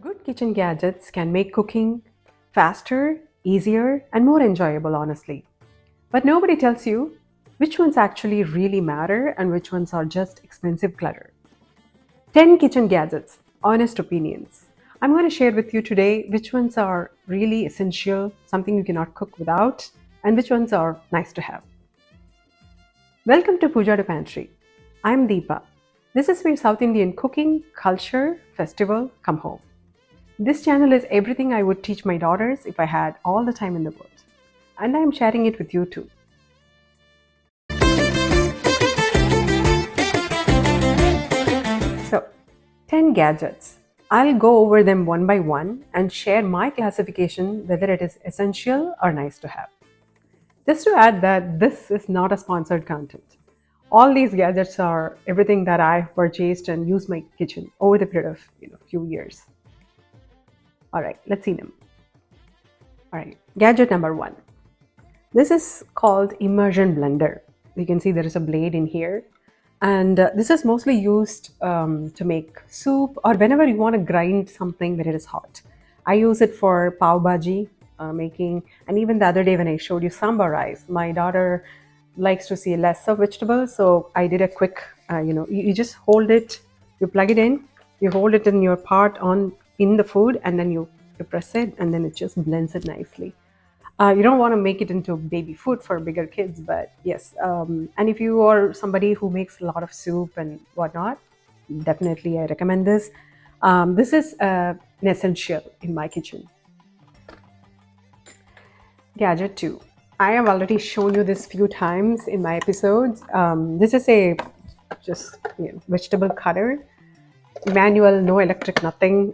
Good kitchen gadgets can make cooking faster, easier, and more enjoyable, honestly. But nobody tells you which ones actually really matter and which ones are just expensive clutter. 10 kitchen gadgets, honest opinions. I'm going to share with you today which ones are really essential, something you cannot cook without, and which ones are nice to have. Welcome to Pooja to Pantry. I'm Deepa. This is where South Indian cooking, culture, festival come home. This channel is everything I would teach my daughters if I had all the time in the world. And I'm sharing it with you too. So, 10 gadgets. I'll go over them one by one and share my classification whether it is essential or nice to have. Just to add that this is not a sponsored content. All these gadgets are everything that I've purchased and used my kitchen over the period of few years. All right, let's see them. All right, gadget number one. This is called immersion blender. You can see there is a blade in here. And this is mostly used to make soup or whenever you want to grind something when it is hot. I use it for pav bhaji making. And even the other day when I showed you Sambar Rice, my daughter likes to see less of vegetables. So I did a quick, you just hold it, you plug it in, you hold it in your pot in the food, and then you press it, and then it just blends it nicely. You don't want to make it into baby food for bigger kids, but yes. And if you are somebody who makes a lot of soup and whatnot, definitely I recommend this. This is an essential in my kitchen. Gadget 2. I have already shown you this few times in my episodes. This is a just vegetable cutter. Manual, no electric, nothing.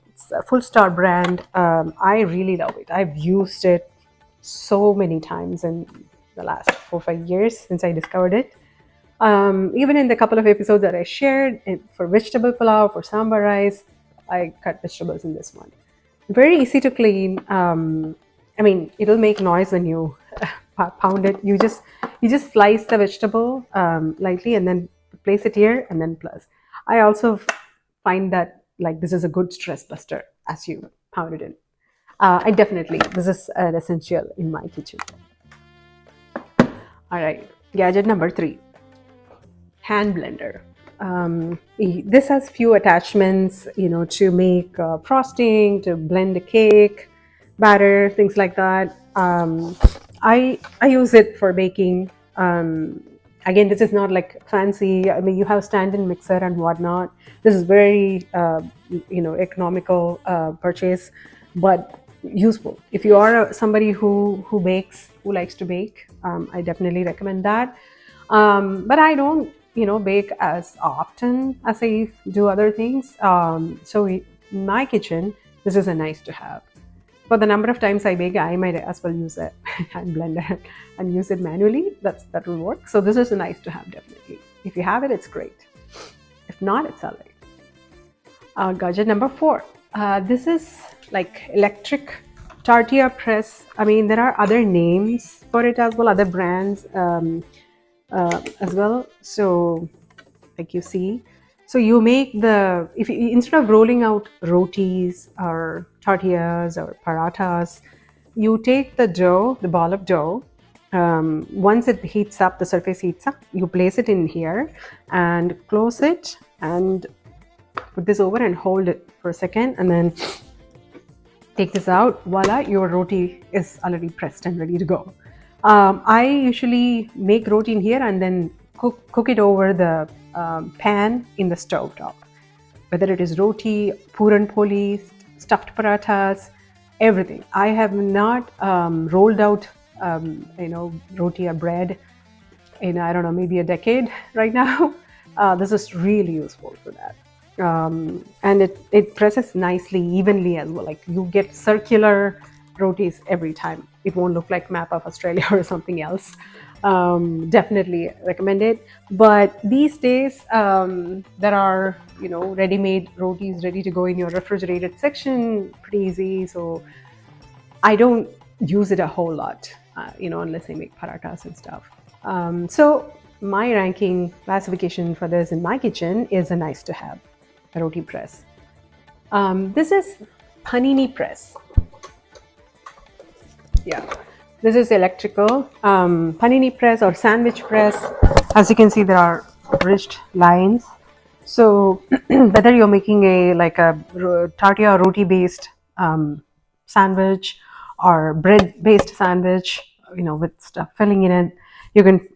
It's a Full Star brand. I really love it. I've used it so many times in the last 4 or 5 years since I discovered it. Even in the couple of episodes that I shared for vegetable pulao, for sambar rice, I cut vegetables in this one. Very easy to clean. It'll make noise when you pound it. You just slice the vegetable lightly and then place it here, and then plus. I also find that this is a good stress buster as you pound it in. This is an essential in my kitchen. All right, gadget number 3, hand blender. This has few attachments, to make frosting, to blend a cake, batter, things like that. I use it for baking. Again, this is not like fancy. I mean, you have stand-in mixer and whatnot. This is very, economical purchase, but useful. If you are somebody who bakes, who likes to bake, I definitely recommend that. But I don't, bake as often as I do other things. So in my kitchen, this is a nice to have. For the number of times I bake, I might as well use a hand blender and use it manually. That will work. So this is a nice to have, definitely. If you have it, it's great. If not, it's all right. Gadget number 4. This is like electric tortilla press. I mean, there are other names for it as well, other brands as well. So, like you see. So you make instead of rolling out rotis or tortillas or parathas, you take the dough, the ball of dough. Once it heats up, the surface heats up, you place it in here and close it and put this over and hold it for a second, and then take this out. Voila, your roti is already pressed and ready to go. I usually make roti in here and then cook it over the pan in the stove top. Whether it is roti, puran poli, stuffed parathas, everything. I have not rolled out, roti or bread in, I don't know, maybe a decade right now. This is really useful for that. And it presses nicely, evenly as well. Like you get circular rotis every time. It won't look like map of Australia or something else. Definitely recommend it. But these days, there are, ready-made rotis ready to go in your refrigerated section, pretty easy. So I don't use it a whole lot, unless I make parathas and stuff. So my ranking classification for this in my kitchen is a nice to have, a roti press. This is panini press. Yeah, this is electrical panini press or sandwich press. As you can see, there are ridged lines. So whether you're making a like a tortilla roti based sandwich or bread based sandwich, with stuff filling in it, you can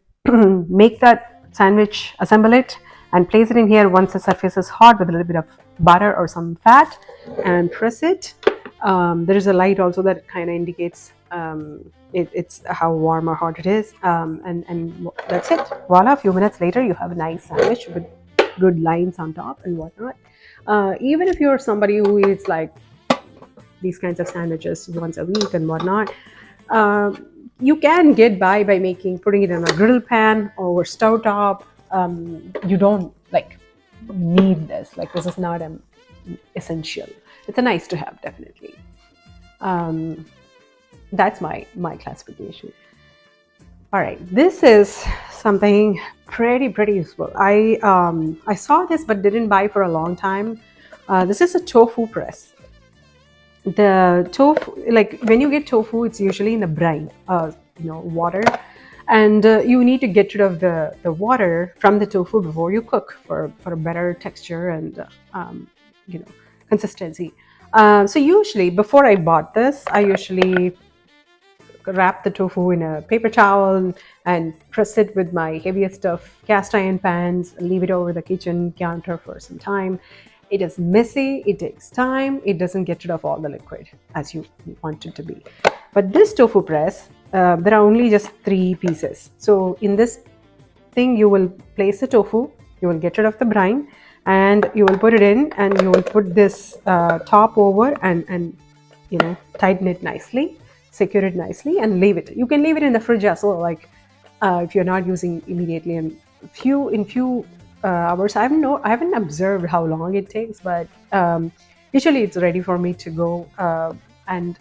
make that sandwich, assemble it, and place it in here once the surface is hot with a little bit of butter or some fat, and press it. There is a light also that kind of indicates it's how warm or hot it is, and that's it. Voila! A few minutes later, you have a nice sandwich with good lines on top and whatnot. Even if you're somebody who eats like these kinds of sandwiches once a week and whatnot, uh, you can get by making putting it in a griddle pan or stove top. You don't like need this. Like this is not an essential. It's a nice to have, definitely. Um, that's my classification. All right, this is something pretty useful. I saw this but didn't buy for a long time. This is a tofu press. The tofu, like when you get tofu, it's usually in the brine, water, and you need to get rid of the water from the tofu before you cook for a better texture and you know consistency. So usually, before I bought this, I usually wrap the tofu in a paper towel and press it with my heaviest of cast iron pans, leave it over the kitchen counter for some time. It is messy, it takes time, it doesn't get rid of all the liquid as you want it to be. But this tofu press, there are only just 3 pieces. So in this thing, you will place the tofu, you will get rid of the brine, and you will put it in, and you will put this top over and tighten it nicely, secure it nicely, and leave it. You can leave it in the fridge as well, like if you're not using immediately. And few hours. I haven't observed how long it takes, but usually it's ready for me to go. And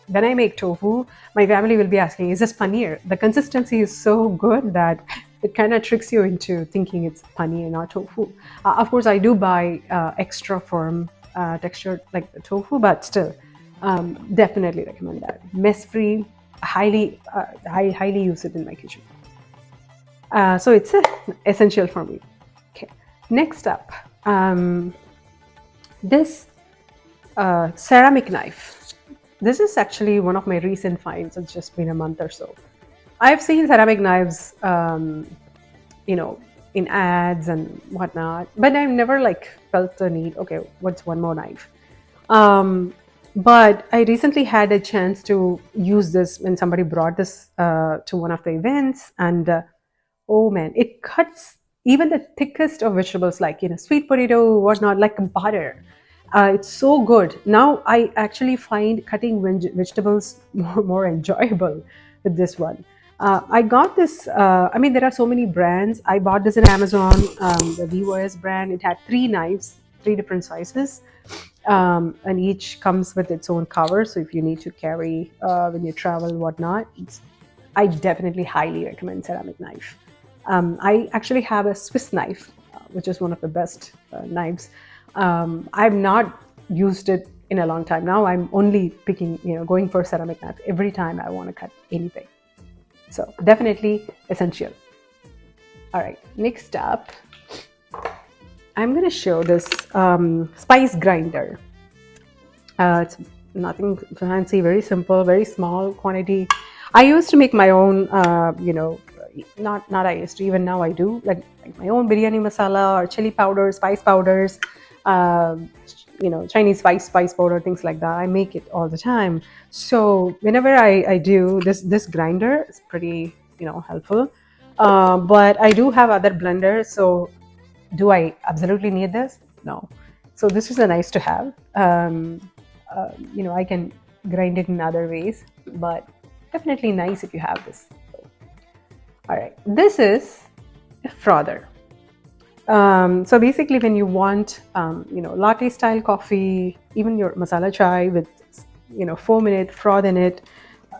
when I make tofu, my family will be asking, "Is this paneer?" The consistency is so good that it kind of tricks you into thinking it's paneer, not tofu. Of course, I do buy extra firm texture like the tofu, but still, definitely recommend that. Mess free, highly use it in my kitchen. So it's essential for me. Okay, next up, this ceramic knife. This is actually one of my recent finds. It's just been a month or so. I've seen ceramic knives, in ads and whatnot, but I've never like felt the need. Okay, what's one more knife? But I recently had a chance to use this when somebody brought this to one of the events, and oh man, it cuts even the thickest of vegetables, like sweet potato, whatnot, like butter. It's so good. Now I actually find cutting vegetables more enjoyable with this one. I got this. I mean, there are so many brands. I bought this in Amazon, the VOS brand. It had 3 knives, 3 different sizes, and each comes with its own cover. So if you need to carry when you travel, whatnot, I definitely highly recommend ceramic knife. I actually have a Swiss knife, which is one of the best knives. I've not used it in a long time now. I'm only going for ceramic knife every time I want to cut anything. So definitely essential. All right, next up, I'm going to show this spice grinder. It's nothing fancy, very simple, very small quantity. I used to make my own, not I used to, even now I do, like my own biryani masala or chili powder, spice powders, Chinese spice powder, things like that. I make it all the time. So whenever I do this grinder is pretty helpful. But I do have other blenders. So do I absolutely need this? No. So this is a nice to have. I can grind it in other ways, but definitely nice if you have this. All right, this is a frother. So basically, when you want, latte style coffee, even your masala chai with, 4-minute froth in it,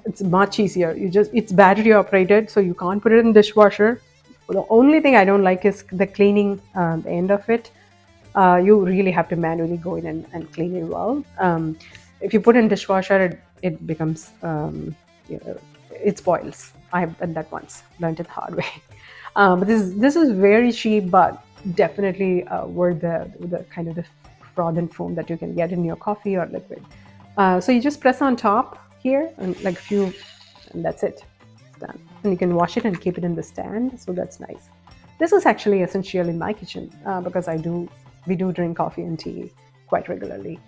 it's much easier. It's battery operated, so you can't put it in the dishwasher. The only thing I don't like is the cleaning the end of it. You really have to manually go in and clean it well. If you put in dishwasher, it becomes, you know, it spoils. I have done that once, learned it the hard way. But this is very cheap, but definitely worth the kind of the frozen foam that you can get in your coffee or liquid. So you just press on top here and like few, and that's it. It's done. And you can wash it and keep it in the stand. So that's nice. This is actually essential in my kitchen because we do drink coffee and tea quite regularly.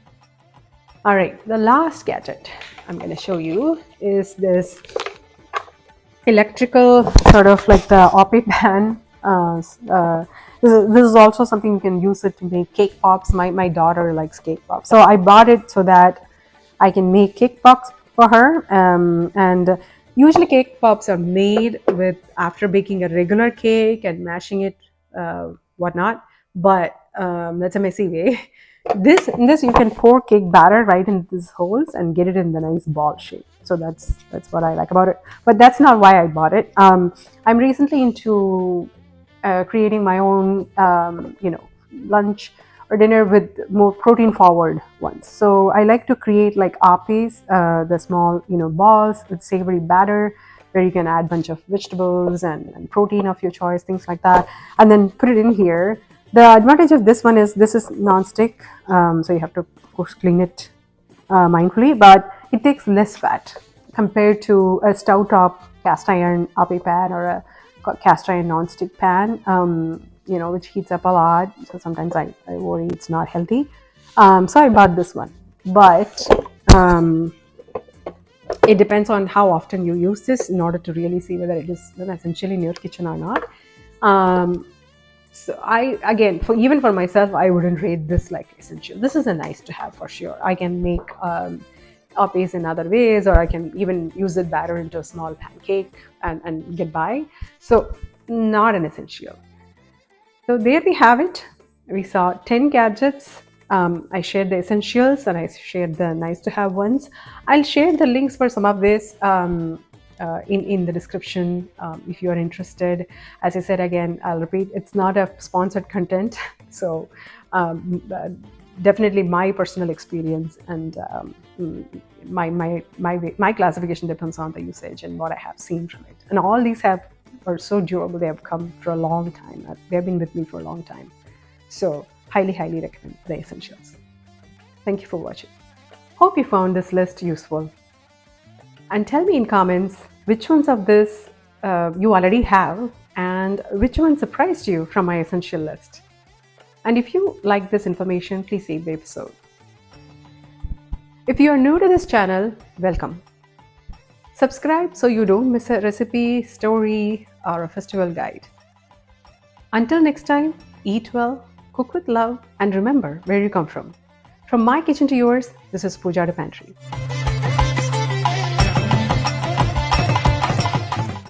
All right, the last gadget I'm going to show you is this electrical sort of like the oppe pan. This is also something you can use it to make cake pops. My daughter likes cake pops, so I bought it so that I can make cake pops for her. And usually cake pops are made with after baking a regular cake and mashing it, whatnot. But that's a messy way. In this you can pour cake batter right in these holes and get it in the nice ball shape. So that's what I like about it. But that's not why I bought it. I'm recently into creating my own, lunch or dinner with more protein forward ones. So I like to create like appes, the small, balls with savory batter where you can add a bunch of vegetables and protein of your choice, things like that, and then put it in here. The advantage of this one is this is non-stick, so you have to, of course, clean it mindfully, but it takes less fat compared to a stove top cast iron ape pan or a cast iron non-stick pan, which heats up a lot. So sometimes I worry it's not healthy. So I bought this one, but it depends on how often you use this in order to really see whether it is essential in your kitchen or not. So again, even for myself, I wouldn't rate this like essential. This is a nice to have for sure. I can make appes in other ways, or I can even use the batter into a small pancake and get by. So not an essential. So there we have it. We saw 10 gadgets. I shared the essentials and I shared the nice to have ones. I'll share the links for some of this in the description if you are interested. As I said again, I'll repeat, it's not a sponsored content. So definitely my personal experience and my classification depends on the usage and what I have seen from it. And all these are so durable. They have come for a long time. They've been with me for a long time. So highly recommend the essentials. Thank you for watching. Hope you found this list useful. And tell me in comments which ones of this you already have and which one surprised you from my essential list. And if you like this information, please save the episode. If you are new to this channel, welcome. Subscribe so you don't miss a recipe, story, or a festival guide. Until next time, eat well, cook with love, and remember where you come from. From my kitchen to yours, this is Pooja to Pantry.